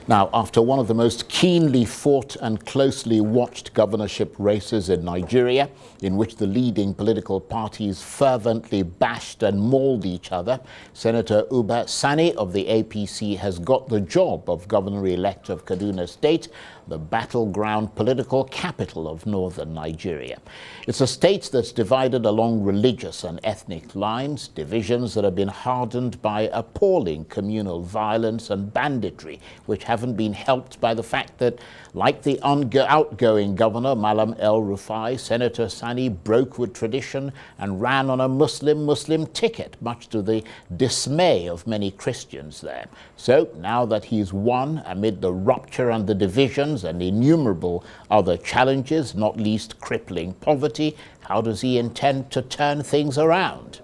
Now, after one of the most keenly fought and closely watched governorship races in Nigeria, in which the leading political parties fervently bashed and mauled each other, Senator Sani of the APC has got the job of governor-elect of Kaduna State, the battleground political capital of northern Nigeria. It's a state that's divided along religious and ethnic lines, divisions that have been hardened by appalling communal violence and banditry, which haven't been helped by the fact that, like the outgoing governor, Malam El-Rufai, Senator Sani broke with tradition and ran on a Muslim ticket, much to the dismay of many Christians there. So now that he's won amid the rupture and the divisions and innumerable other challenges, not least crippling poverty, how does he intend to turn things around?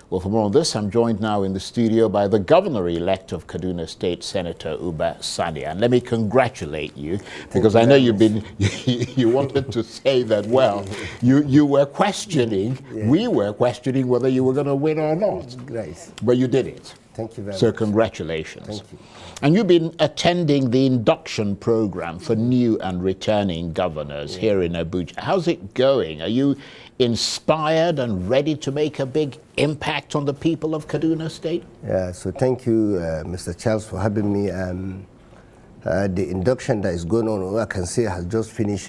Well, for more on this, I'm joined now in the studio by the governor-elect of Kaduna State, Senator Sani. And let me congratulate you, because I know you've been, you wanted to say that, well, you were questioning, we were questioning whether you were going to win or not. Right. But you did it. Thank you very much. So congratulations. Thank you. And you've been attending the Induction Program for new and returning governors here in Abuja. How's it going? Are you inspired and ready to make a big impact on the people of Kaduna State? Yeah, so thank you, Mr. Charles, for having me. The induction that is going on, I can say, has just finished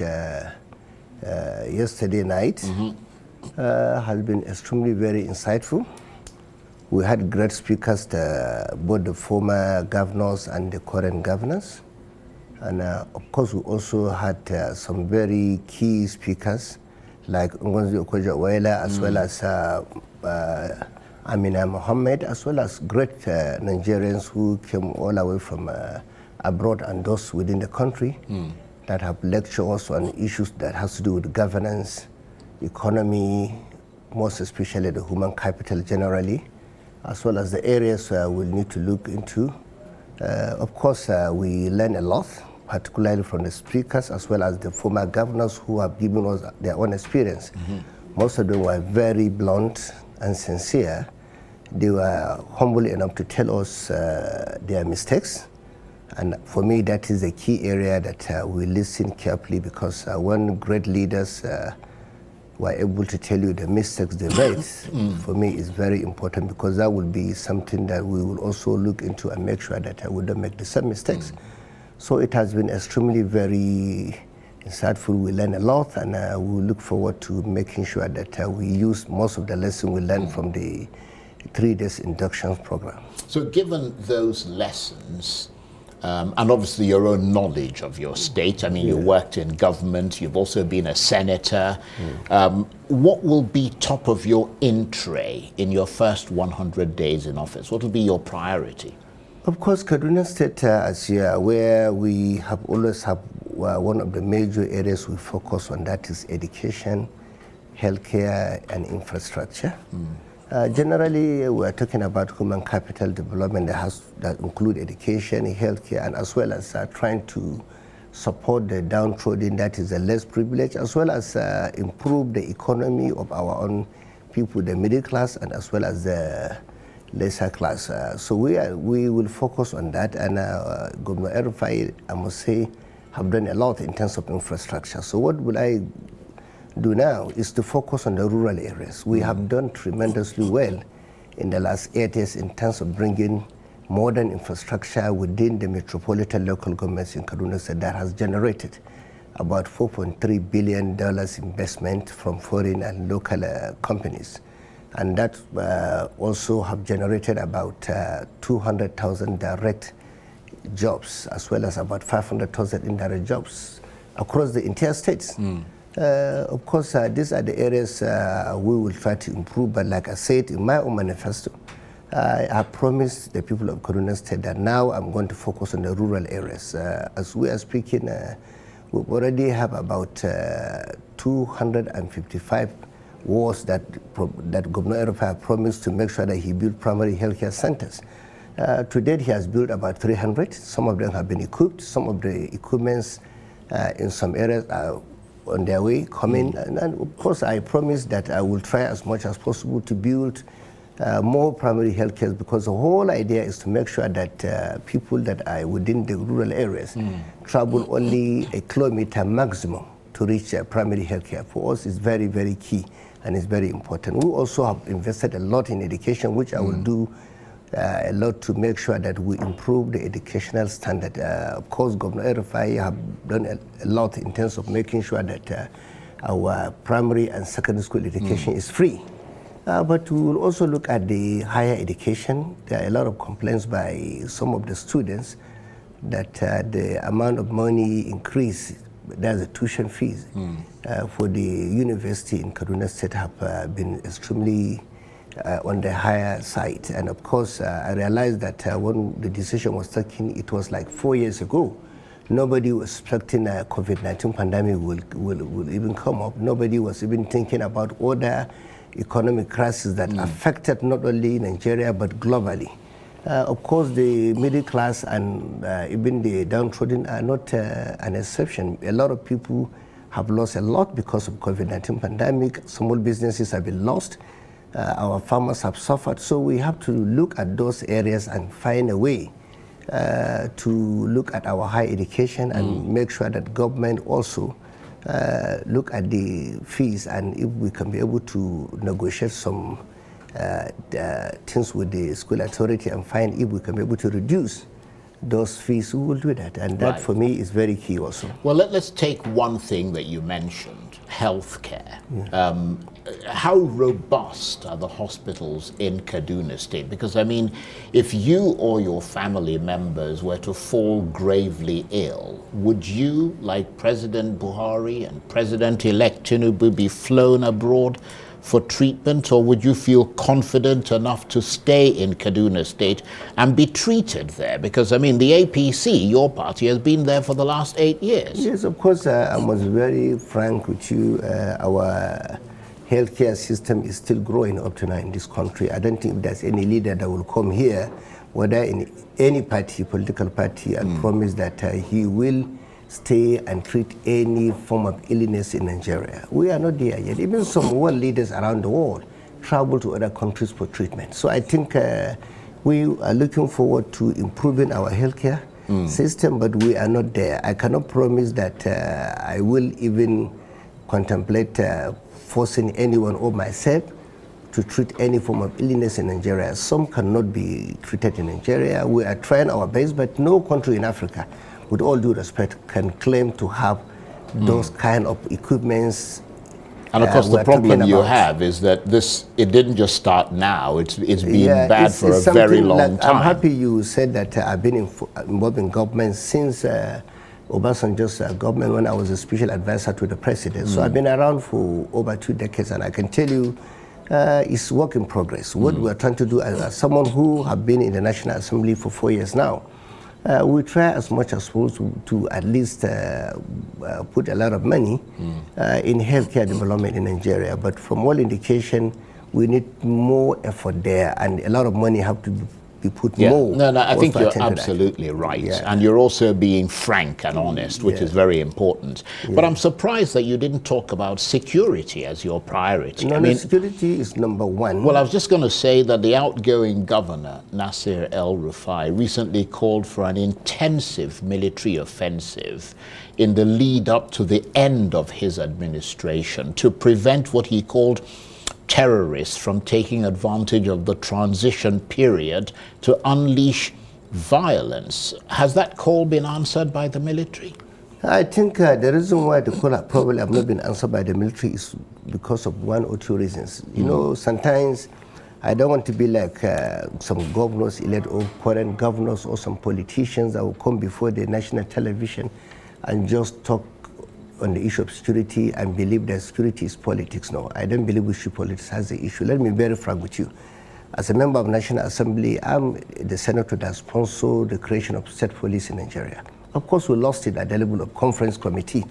yesterday night. Has been extremely very insightful. We had great speakers, both the former governors and the current governors. And of course, we also had some very key speakers, like Ngonzi Okoja-Iweala, as well as Amina Mohammed, as well as great Nigerians who came all the way from abroad and those within the country that have lectured us on issues that has to do with governance, economy, most especially the human capital generally, as well as the areas we'll need to look into. Of course, we learn a lot, particularly from the speakers as well as the former governors who have given us their own experience. Most of them were very blunt and sincere. They were humble enough to tell us their mistakes. And for me, that is a key area that we listen carefully, because when great leaders were able to tell you the mistakes they made, for me is very important, because that will be something that we will also look into and make sure that we don't make the same mistakes. So it has been extremely very insightful. We learn a lot, and we look forward to making sure that we use most of the lessons we learned from the 3 days induction program. So given those lessons, and obviously your own knowledge of your state, I mean, you worked in government, you've also been a senator. What will be top of your in tray in your first 100 days in office? What will be your priority? Of course, Kaduna State, as you are aware, we have always have one of the major areas we focus on, that is education, healthcare, and infrastructure. Generally, we are talking about human capital development that include education, healthcare, and as well as trying to support the downtrodden, that is the less privileged, as well as improve the economy of our own people, the middle class, and as well as the lesser class. So we will focus on that, and Governor El-Rufai, I must say, have done a lot in terms of infrastructure. So what will I do now is to focus on the rural areas. We have done tremendously well in the last 8 years in terms of bringing modern infrastructure within the metropolitan local governments in Kaduna State that has generated about $4.3 billion investment from foreign and local companies. And that also have generated about 200,000 direct jobs, as well as about 500,000 indirect jobs across the entire states. Of course, these are the areas we will try to improve, but like I said in my own manifesto, I have promised the people of Kaduna State that now I'm going to focus on the rural areas. As we are speaking, we already have about 255 wards that Governor El-Rufai promised to make sure that he built primary healthcare centers. To date, he has built about 300. Some of them have been equipped. Some of the equipments in some areas are on their way coming. And of course, I promise that I will try as much as possible to build more primary health care, because the whole idea is to make sure that people that are within the rural areas travel only a kilometer maximum to reach primary health care. For us, it's very, very key and it's very important. We also have invested a lot in education, which I will do a lot to make sure that we improve the educational standard. Of course, Governor Erufai have done a lot in terms of making sure that our primary and secondary school education is free. But we will also look at the higher education. There are a lot of complaints by some of the students that the amount of money increase, there's a tuition fees for the university in Kaduna State have been extremely on the higher side. And of course, I realized that when the decision was taken, it was like 4 years ago. Nobody was expecting a COVID-19 pandemic will even come up. Nobody was even thinking about other economic crisis that affected not only Nigeria but globally. Of course, the middle class and even the downtrodden are not an exception. A lot of people have lost a lot because of COVID-19 pandemic. Small businesses have been lost. Our farmers have suffered. So we have to look at those areas and find a way to look at our higher education and make sure that government also look at the fees, and if we can be able to negotiate some things with the school authority and find if we can be able to reduce those fees, we will do that. And that for me is very key also. Well, let's take one thing that you mentioned, healthcare. How robust are the hospitals in Kaduna State? Because I mean, if you or your family members were to fall gravely ill, would you, like President Buhari and President-elect Tinubu, be flown abroad for treatment, or would you feel confident enough to stay in Kaduna State and be treated there? Because I mean, the APC, your party, has been there for the last 8 years. Yes, of course. I was very frank with you. Our healthcare system is still growing up to now in this country. I don't think there's any leader that will come here, whether in any party, political party, and promise that he will stay and treat any form of illness in Nigeria. We are not there yet. Even some world leaders around the world travel to other countries for treatment. So I think we are looking forward to improving our healthcare system, but we are not there. I cannot promise that I will even contemplate forcing anyone or myself to treat any form of illness in Nigeria. Some cannot be treated in Nigeria. We are trying our best, but no country in Africa, with all due respect, can claim to have those kind of equipments. And of course, the problem you have is that it didn't just start now. It's been bad for a very long time. I'm happy you said that I've been involved in government since Obasanjo's government, when I was a special advisor to the president. So I've been around for over 2 decades, and I can tell you it's work in progress. What we're trying to do, as someone who have been in the National Assembly for 4 years now, we try as much as possible to at least put a lot of money in healthcare development in Nigeria. But from all indication, we need more effort there, and a lot of money have to be put more. No, I think you're absolutely right. And you're also being frank and honest, which is very important. But I'm surprised that you didn't talk about security as your priority. No, I mean, security is number one. Well, I was just going to say that the outgoing governor, Nasir El-Rufai, recently called for an intensive military offensive in the lead up to the end of his administration to prevent what he called terrorists from taking advantage of the transition period to unleash violence. Has that call been answered by the military? I think the reason why the call probably have not been answered by the military is because of one or two reasons. You know, sometimes I don't want to be like some governors, elect or current governors, or some politicians that will come before the national television and just talk on the issue of security and believe that security is politics. No, I don't believe we should politics as the issue. Let me be very frank with you. As a member of National Assembly, I'm the senator that sponsored the creation of state police in Nigeria. Of course, we lost it at the level of conference committee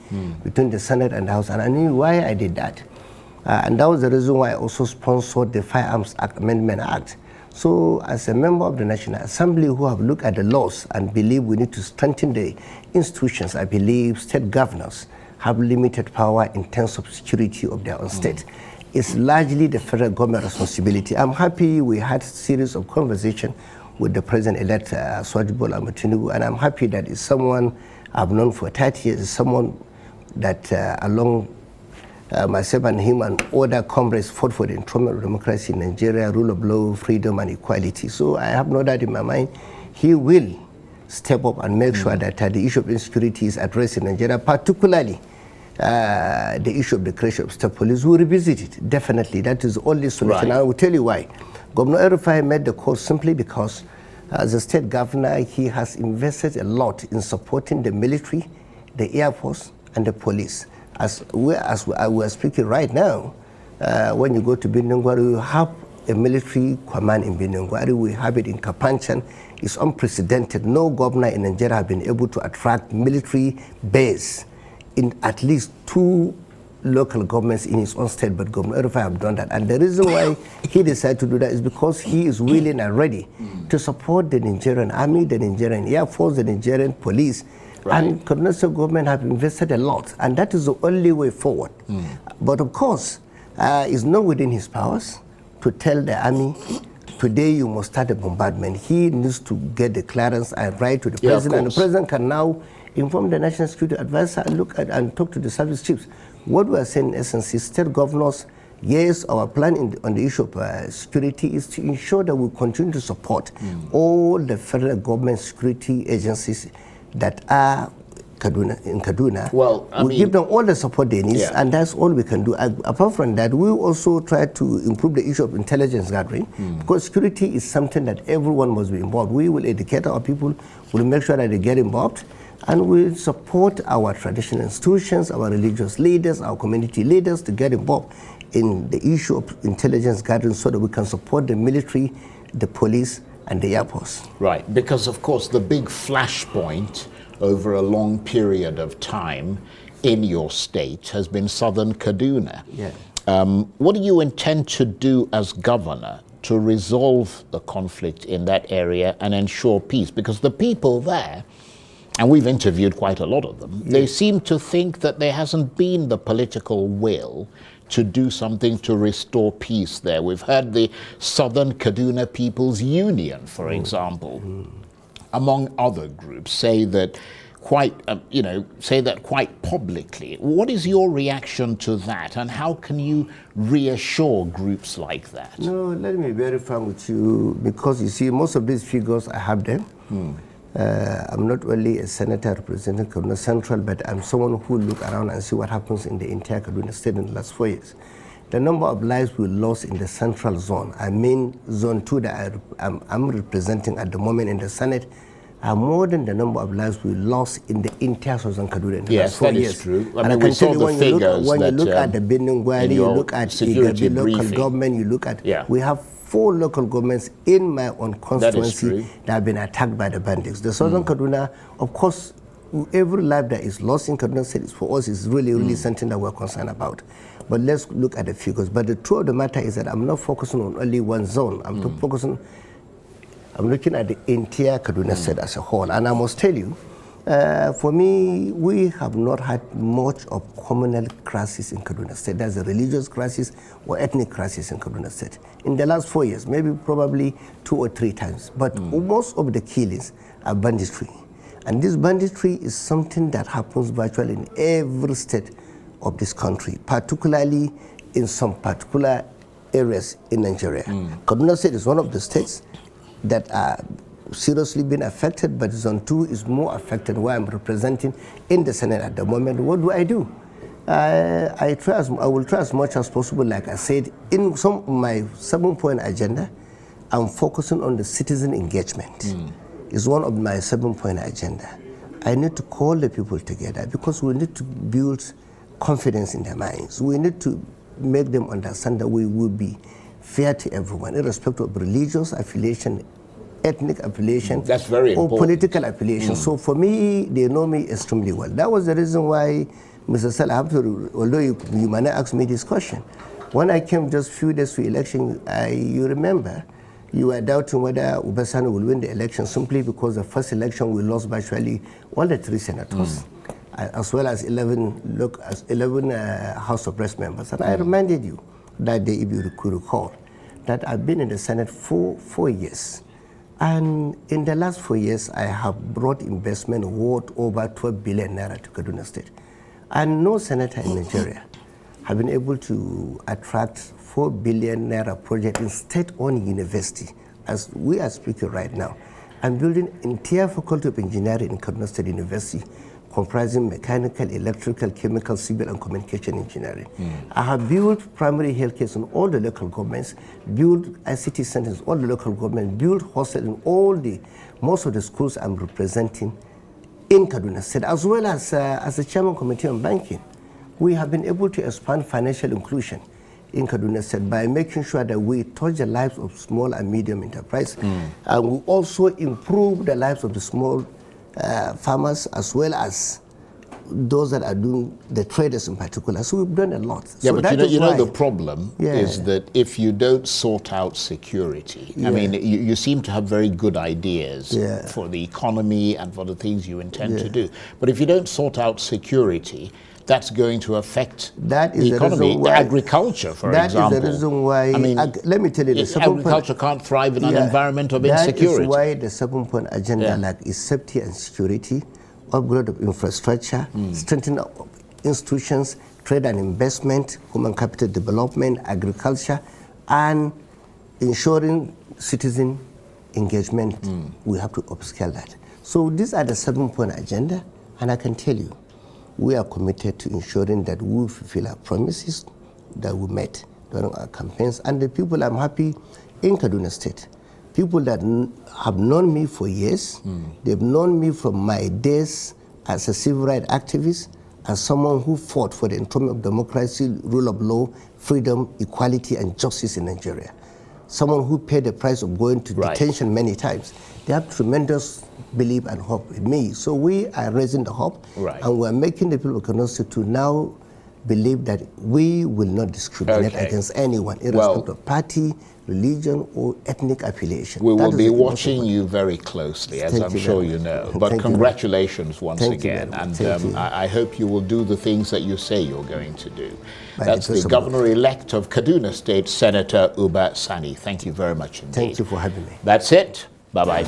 between the Senate and the House, and I knew why I did that. And that was the reason why I also sponsored the Firearms Act Amendment Act. So as a member of the National Assembly who have looked at the laws and believe we need to strengthen the institutions, I believe state governors have limited power in terms of security of their own state. is largely the federal government responsibility. I'm happy we had a series of conversations with the President-elect Bola Tinubu, and I'm happy that it's someone I've known for 30 years, it's someone that along myself and him and other comrades fought for the enthronement of democracy in Nigeria, rule of law, freedom and equality. So I have no doubt in my mind he will step up and make sure that the issue of insecurity is addressed in Nigeria, particularly the issue of the creation of state police. We'll revisit it, definitely. That is the only solution. Right. I will tell you why. Governor Erufai made the call simply because as a state governor, he has invested a lot in supporting the military, the Air Force, and the police. As we are speaking right now, when you go to Bindungwari, you have a military command in Bindungwari. We have it in Kapanchan. It's unprecedented. No governor in Nigeria has been able to attract military base in at least 2 local governments in his own state, but Governor Erufai have done that. And the reason why he decided to do that is because he is willing and ready to support the Nigerian army, the Nigerian Air Force, the Nigerian police. Right. And Kaduna State government have invested a lot, and that is the only way forward. But of course, it's not within his powers to tell the army, today you must start a bombardment. He needs to get the clearance and write to the president, and the president can now inform the national security advisor and look at and talk to the service chiefs. What we are saying in essence is state governors, yes, our plan on the issue of security is to ensure that we continue to support all the federal government security agencies that are in Kaduna. Well, we give them all the support they need, and that's all we can do. Apart from that, we also try to improve the issue of intelligence gathering, because security is something that everyone must be involved. We will educate our people, we'll make sure that they get involved, and we'll support our traditional institutions, our religious leaders, our community leaders to get involved in the issue of intelligence gathering so that we can support the military, the police, and the Air Force. Right, because of course the big flashpoint over a long period of time in your state has been southern Kaduna. Yeah. What do you intend to do as governor to resolve the conflict in that area and ensure peace? Because the people there, and we've interviewed quite a lot of them, they seem to think that there hasn't been the political will to do something to restore peace there. We've heard the Southern Kaduna People's Union, for example, among other groups, say that quite publicly. What is your reaction to that, and how can you reassure groups like that? No, let me be very frank with you, because you see, most of these figures, I have them. I'm not only a senator representing Kaduna Central, but I'm someone who look around and see what happens in the entire Kaduna State in the last 4 years. The number of lives we lost in the central zone, I mean zone 2 that I'm representing at the moment in the Senate, are more than the number of lives we lost in the entire southern Kaduna in the last 4 years. Yes, that is true. I and mean, I can we saw tell you, the when figures you look at the Bindungwari, you look at the local government, you look at, we have 4 local governments in my own constituency that have been attacked by the bandits. The southern Kaduna, of course, every life that is lost in Kaduna State for us is really something that we're concerned about. But let's look at the figures. But the truth of the matter is that I'm not focusing on only one zone. I'm looking at the entire Kaduna State as a whole. And I must tell you, for me, we have not had much of communal crisis in Kaduna State. There's a religious crisis or ethnic crisis in Kaduna State. In the last 4 years, maybe probably 2 or 3 times. But most of the killings are banditry. And this banditry is something that happens virtually in every state of this country, particularly in some particular areas in Nigeria. Kaduna State is one of the states that are seriously been affected, but Zone 2 is more affected, where I'm representing in the Senate at the moment. What do? I will try as much as possible, like I said, in some of my 7-point agenda, I'm focusing on the citizen engagement. It's one of my 7-point agenda. I need to call the people together because we need to build confidence in their minds. We need to make them understand that we will be fair to everyone, irrespective of religious affiliation, ethnic affiliation, that's very important, or political affiliation. So for me, they know me extremely well. That was the reason why, Mr. Sal, although you might not ask me this question, when I came just few days to election, you remember, you were doubting whether Sani will win the election simply because the first election we lost virtually all the 3 senators, as well as 11 House of Reps members. And I reminded you, that day, if you could recall, that I've been in the Senate for 4 years. And in the last 4 years, I have brought investment worth over 12 billion naira to Kaduna State. And no senator in Nigeria have been able to attract 4 billion naira project in state-owned university. As we are speaking right now, I'm building entire faculty of engineering in Kaduna State University, comprising mechanical, electrical, chemical, civil, and communication engineering. I have built primary health care in all the local governments, built ICT centers in all the local governments, built hostels in most of the schools I'm representing in Kaduna State, as well as the chairman committee on banking. We have been able to expand financial inclusion in Kaduna State by making sure that we touch the lives of small and medium enterprise, and we also improve the lives of the small farmers as well as those that are doing the traders in particular. So we've done a lot. Yeah, so but you know the problem is Yeah. that if you don't sort out security, I mean, you seem to have very good ideas for the economy and for the things you intend to do. But if you don't sort out security, that's going to affect the economy, agriculture, for example. That is the reason why, I mean, let me tell you, the agriculture can't thrive in an environment of insecurity. That is why the 7-point agenda like is safety and security, upgrade of infrastructure, strengthening of institutions, trade and investment, human capital development, agriculture, and ensuring citizen engagement. We have to upscale that. So these are the 7-point agenda, and I can tell you, we are committed to ensuring that we fulfill our promises that we met during our campaigns. And the people, I'm happy in Kaduna State, people that have known me for years, they've known me from my days as a civil rights activist, as someone who fought for the enthronement of democracy, rule of law, freedom, equality, and justice in Nigeria. Someone who paid the price of going to detention many times. They have tremendous belief and hope in me. So we are raising the hope, and we're making the people of Kaduna State to now believe that we will not discriminate against anyone, irrespective of party, religion, or ethnic affiliation. We will be watching you very closely, as I'm sure you know. But congratulations once again, and I hope you will do the things that you say you're going to do. That's the Governor-elect of Kaduna State, Senator Uba Sani. Thank you very much indeed. Thank you for having me. That's it. Bye-bye.